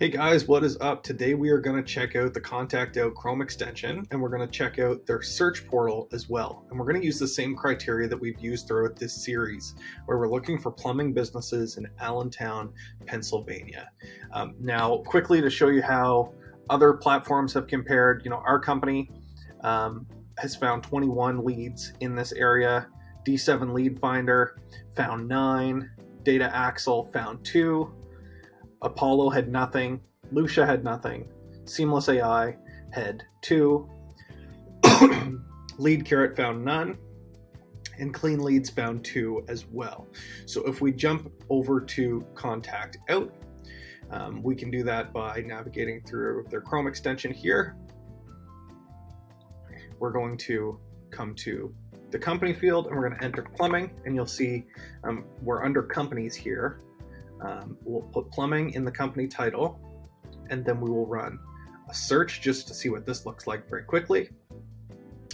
Hey guys, what is up? Today we are going to check out the Contact Out Chrome extension, and we're going to check out their search portal as well. And we're going to use the same criteria that we've used throughout this series, where we're looking for plumbing businesses in Allentown, Pennsylvania. Now, quickly to show you how other platforms have compared, our company has found 21 leads in this area. D7 Lead Finder found 9. Data Axle found 2. Apollo had nothing. Lucia had nothing. Seamless AI had 2. Lead Carrot found none. And Clean Leads found 2 as well. So if we jump over to Contact Out, we can do that by navigating through their Chrome extension here. We're going to come to the company field and we're going to enter plumbing, and you'll see we're under companies here. We'll put plumbing in the company title, and then we will run a search just to see what this looks like very quickly.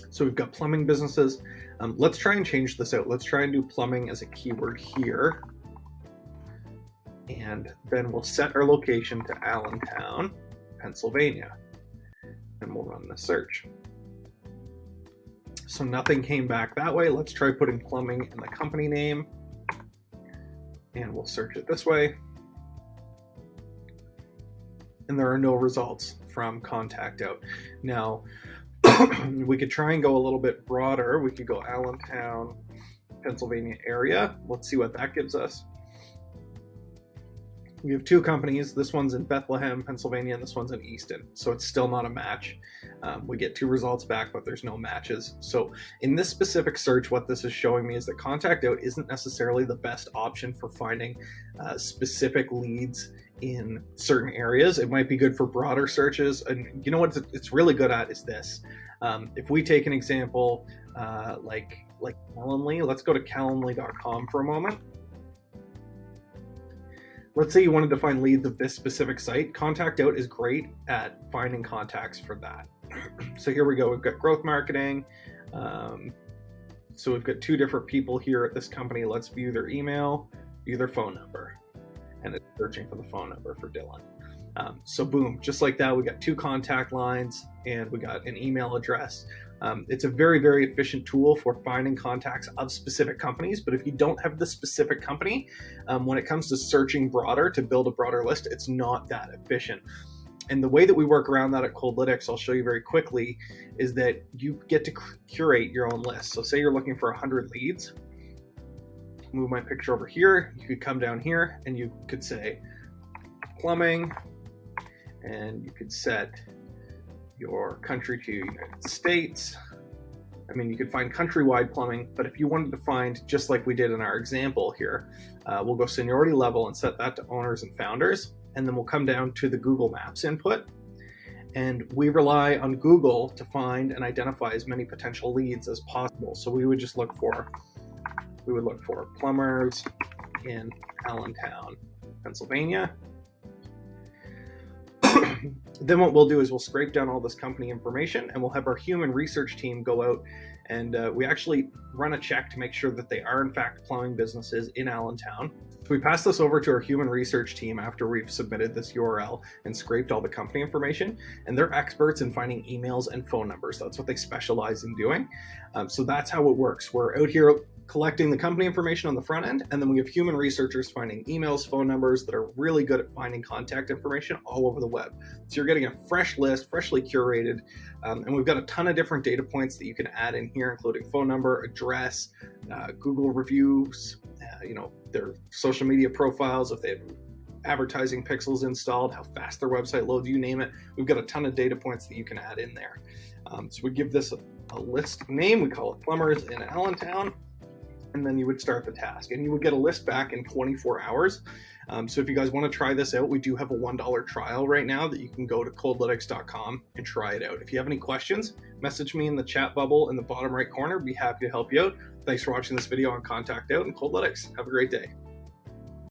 So we've got plumbing businesses. Let's try and change this out. Let's try and do plumbing as a keyword here. And then we'll set our location to Allentown, Pennsylvania. And we'll run the search. So nothing came back that way. Let's try putting plumbing in the company name. And we'll search it this way. And there are no results from Contact Out. Now, we could try and go a little bit broader. We could go Allentown, Pennsylvania area. Let's see what that gives us. We have 2 companies. This one's in Bethlehem, Pennsylvania, and this one's in Easton. So it's still not a match. We get 2 results back, but there's no matches. So in this specific search, what this is showing me is that Contact Out isn't necessarily the best option for finding specific leads in certain areas. It might be good for broader searches. And you know what it's really good at is this. If we take an example like Calendly, let's go to calendly.com for a moment. Let's say you wanted to find leads of this specific site. Contact Out is great at finding contacts for that. So here we go. We've got growth marketing. So we've got 2 different people here at this company. Let's view their email, view their phone number. And it's searching for the phone number for Dylan. So boom, just like that, we got 2 contact lines and we got an email address. It's a very, very efficient tool for finding contacts of specific companies. But if you don't have the specific company, when it comes to searching broader to build a broader list, it's not that efficient. And the way that we work around that at Coldlytics, I'll show you very quickly, is that you get to curate your own list. So say you're looking for 100 leads. Move my picture over here. You could come down here and you could say plumbing, and you could set your country to United States. I mean, you could find countrywide plumbing, but if you wanted to find, just like we did in our example here, we'll go seniority level and set that to owners and founders. And then we'll come down to the Google Maps input. And we rely on Google to find and identify as many potential leads as possible. So we would just look for plumbers in Allentown, Pennsylvania. Then what we'll do is we'll scrape down all this company information, and we'll have our human research team go out and we actually run a check to make sure that they are in fact plumbing businesses in Allentown. We pass this over to our human research team after we've submitted this URL and scraped all the company information, and they're experts in finding emails and phone numbers. That's what they specialize in doing. So that's how it works. We're out here collecting the company information on the front end, and then we have human researchers finding emails, phone numbers that are really good at finding contact information all over the web. So you're getting a fresh list, freshly curated, and we've got a ton of different data points that you can add in here, including phone number, address, Google reviews, their social media profiles, if they have advertising pixels installed, how fast their website loads, you name it. We've got a ton of data points that you can add in there. So we give this a list name, we call it Plumbers in Allentown, and then you would start the task, and you would get a list back in 24 hours. So if you guys want to try this out, we do have a $1 trial right now that you can go to coldlytics.com and try it out. If you have any questions, message me in the chat bubble in the bottom right corner. Be happy to help you out. Thanks for watching this video on Contact Out and Coldlytics. Have a great day.